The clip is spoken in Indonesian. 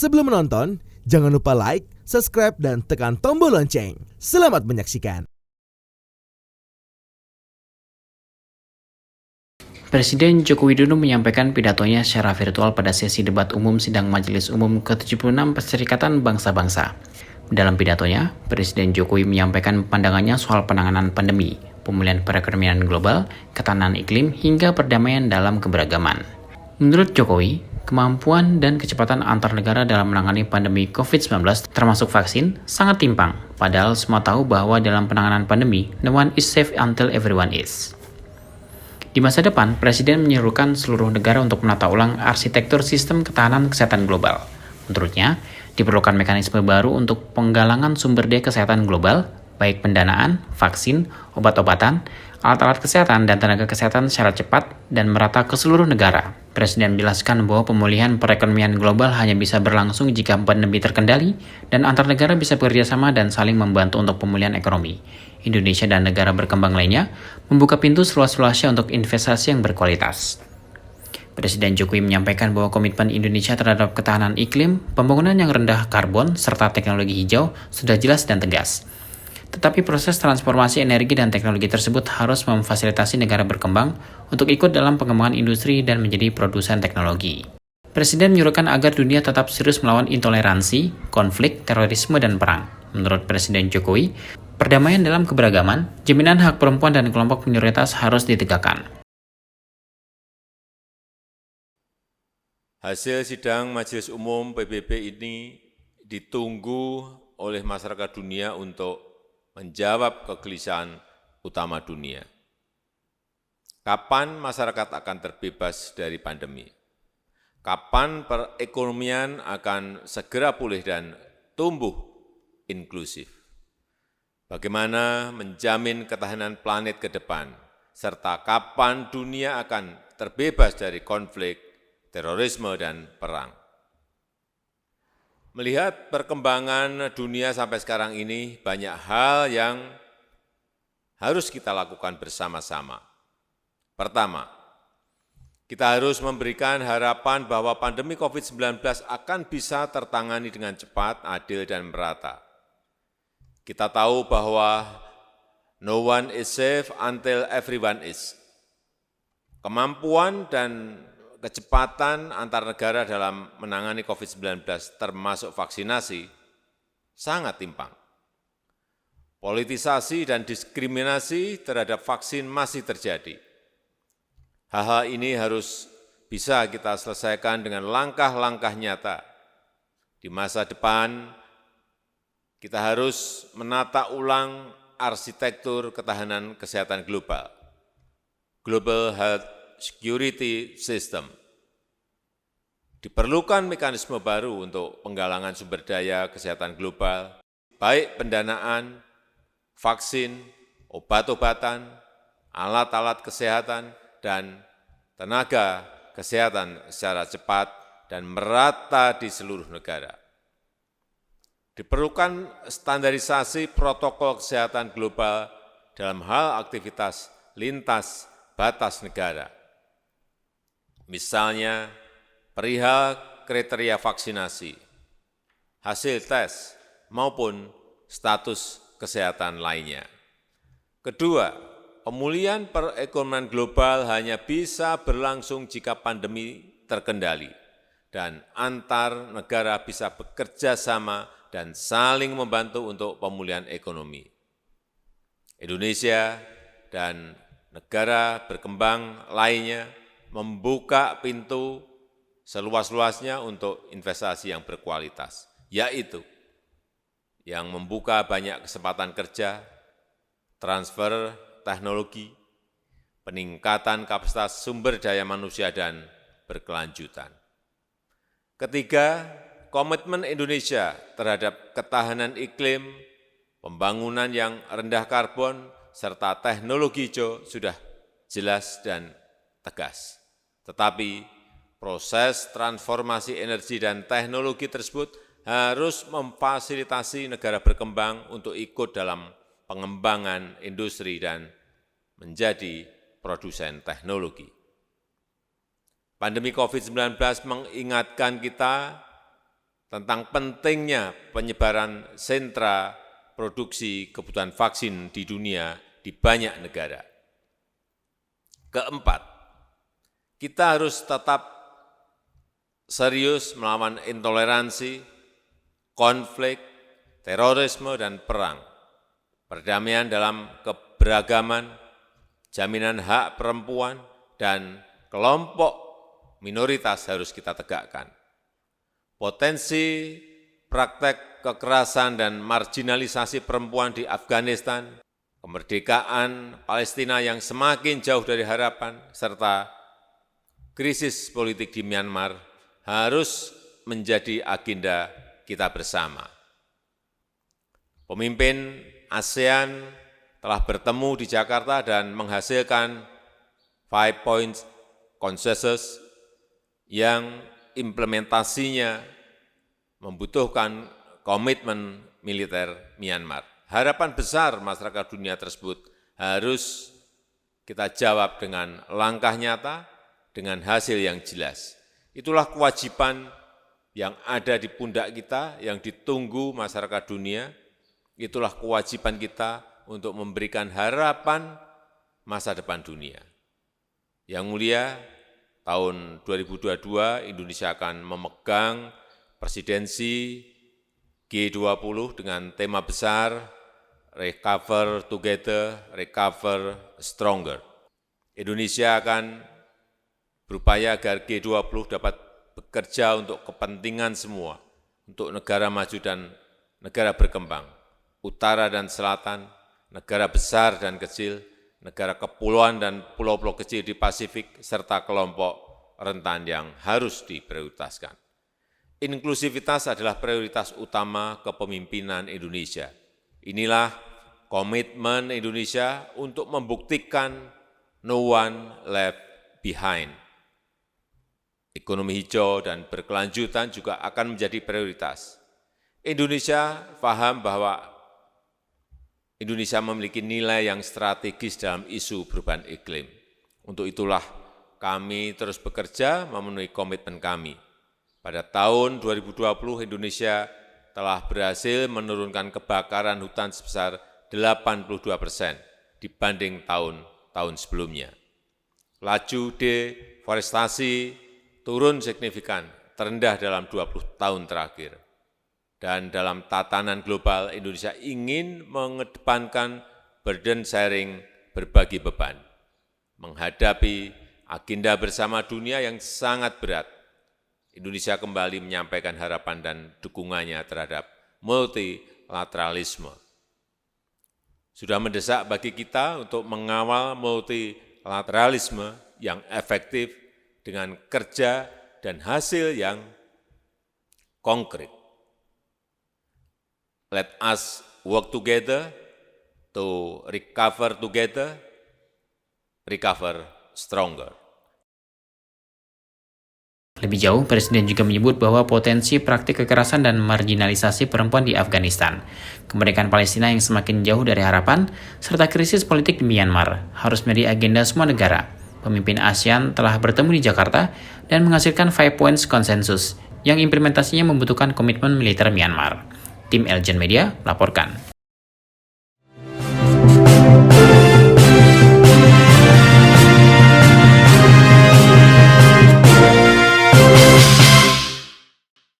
Sebelum menonton, jangan lupa like, subscribe, dan tekan tombol lonceng. Selamat menyaksikan. Presiden Joko Widodo menyampaikan pidatonya secara virtual pada sesi debat umum sidang Majelis Umum ke-76 Perserikatan Bangsa-Bangsa. Dalam pidatonya, Presiden Jokowi menyampaikan pandangannya soal penanganan pandemi, pemulihan perekonomian global, ketahanan iklim, hingga perdamaian dalam keberagaman. Menurut Jokowi, kemampuan dan kecepatan antar negara dalam menangani pandemi COVID-19 termasuk vaksin sangat timpang, padahal semua tahu bahwa dalam penanganan pandemi, no one is safe until everyone is. Di masa depan, Presiden menyerukan seluruh negara untuk menata ulang arsitektur sistem ketahanan kesehatan global. Menurutnya, diperlukan mekanisme baru untuk penggalangan sumber daya kesehatan global, baik pendanaan, vaksin, obat-obatan, alat-alat kesehatan, dan tenaga kesehatan secara cepat dan merata ke seluruh negara. Presiden menjelaskan bahwa pemulihan perekonomian global hanya bisa berlangsung jika pandemi terkendali dan antar negara bisa bekerjasama dan saling membantu untuk pemulihan ekonomi. Indonesia dan negara berkembang lainnya membuka pintu seluas-luasnya untuk investasi yang berkualitas. Presiden Jokowi menyampaikan bahwa komitmen Indonesia terhadap ketahanan iklim, pembangunan yang rendah karbon, serta teknologi hijau sudah jelas dan tegas. Tetapi proses transformasi energi dan teknologi tersebut harus memfasilitasi negara berkembang untuk ikut dalam pengembangan industri dan menjadi produsen teknologi. Presiden menyuruhkan agar dunia tetap serius melawan intoleransi, konflik, terorisme, dan perang. Menurut Presiden Jokowi, perdamaian dalam keberagaman, jaminan hak perempuan dan kelompok minoritas harus ditegakkan. Hasil sidang Majelis Umum PBB ini ditunggu oleh masyarakat dunia untuk menjawab kegelisahan utama dunia. Kapan masyarakat akan terbebas dari pandemi? Kapan perekonomian akan segera pulih dan tumbuh inklusif? Bagaimana menjamin ketahanan planet ke depan? Serta kapan dunia akan terbebas dari konflik, terorisme, dan perang? Melihat perkembangan dunia sampai sekarang ini, banyak hal yang harus kita lakukan bersama-sama. Pertama, kita harus memberikan harapan bahwa pandemi COVID-19 akan bisa tertangani dengan cepat, adil, dan merata. Kita tahu bahwa no one is safe until everyone is. Kemampuan dan kecepatan antar negara dalam menangani COVID-19 termasuk vaksinasi sangat timpang. Politisasi dan diskriminasi terhadap vaksin masih terjadi. Hal-hal ini harus bisa kita selesaikan dengan langkah-langkah nyata. Di masa depan, kita harus menata ulang arsitektur ketahanan kesehatan global, Global Health Security System. Diperlukan mekanisme baru untuk penggalangan sumber daya kesehatan global, baik pendanaan, vaksin, obat-obatan, alat-alat kesehatan, dan tenaga kesehatan secara cepat dan merata di seluruh negara. Diperlukan standarisasi protokol kesehatan global dalam hal aktivitas lintas batas negara. Misalnya, perihal kriteria vaksinasi, hasil tes, maupun status kesehatan lainnya. Kedua, pemulihan perekonomian global hanya bisa berlangsung jika pandemi terkendali dan antar negara bisa bekerja sama dan saling membantu untuk pemulihan ekonomi. Indonesia dan negara berkembang lainnya membuka pintu seluas-luasnya untuk investasi yang berkualitas, yaitu yang membuka banyak kesempatan kerja, transfer teknologi, peningkatan kapasitas sumber daya manusia, dan berkelanjutan. Ketiga, komitmen Indonesia terhadap ketahanan iklim, pembangunan yang rendah karbon, serta teknologi hijau sudah jelas dan tegas. Tetapi proses transformasi energi dan teknologi tersebut harus memfasilitasi negara berkembang untuk ikut dalam pengembangan industri dan menjadi produsen teknologi. Pandemi COVID-19 mengingatkan kita tentang pentingnya penyebaran sentra produksi kebutuhan vaksin di dunia di banyak negara. Keempat, kita harus tetap serius melawan intoleransi, konflik, terorisme, dan perang. Perdamaian dalam keberagaman, jaminan hak perempuan, dan kelompok minoritas harus kita tegakkan. Potensi praktek kekerasan dan marginalisasi perempuan di Afghanistan, kemerdekaan Palestina yang semakin jauh dari harapan, serta krisis politik di Myanmar harus menjadi agenda kita bersama. Pemimpin ASEAN telah bertemu di Jakarta dan menghasilkan 5 Points Consensus yang implementasinya membutuhkan komitmen militer Myanmar. Harapan besar masyarakat dunia tersebut harus kita jawab dengan langkah nyata, dengan hasil yang jelas. Itulah kewajiban yang ada di pundak kita, yang ditunggu masyarakat dunia. Itulah kewajiban kita untuk memberikan harapan masa depan dunia. Yang mulia, tahun 2022 Indonesia akan memegang presidensi G20 dengan tema besar Recover Together, Recover Stronger. Indonesia akan berupaya agar G20 dapat bekerja untuk kepentingan semua, untuk negara maju dan negara berkembang, utara dan selatan, negara besar dan kecil, negara kepulauan dan pulau-pulau kecil di Pasifik, serta kelompok rentan yang harus diprioritaskan. Inklusivitas adalah prioritas utama kepemimpinan Indonesia. Inilah komitmen Indonesia untuk membuktikan no one left behind. Ekonomi hijau dan berkelanjutan juga akan menjadi prioritas. Indonesia paham bahwa Indonesia memiliki nilai yang strategis dalam isu perubahan iklim. Untuk itulah kami terus bekerja memenuhi komitmen kami. Pada tahun 2020 Indonesia telah berhasil menurunkan kebakaran hutan sebesar 82% dibanding tahun-tahun sebelumnya. Laju deforestasi turun signifikan, terendah dalam 20 tahun terakhir. Dan dalam tatanan global, Indonesia ingin mengedepankan burden sharing, berbagi beban, menghadapi agenda bersama dunia yang sangat berat. Indonesia kembali menyampaikan harapan dan dukungannya terhadap multilateralisme. Sudah mendesak bagi kita untuk mengawal multilateralisme yang efektif dengan kerja dan hasil yang konkret. Let us work together to recover together, recover stronger. Lebih jauh, Presiden juga menyebut bahwa potensi praktik kekerasan dan marginalisasi perempuan di Afghanistan, kemerdekaan Palestina yang semakin jauh dari harapan, serta krisis politik di Myanmar harus menjadi agenda semua negara. Pemimpin ASEAN telah bertemu di Jakarta dan menghasilkan 5 Points Consensus yang implementasinya membutuhkan komitmen militer Myanmar. Tim Elgen Media melaporkan.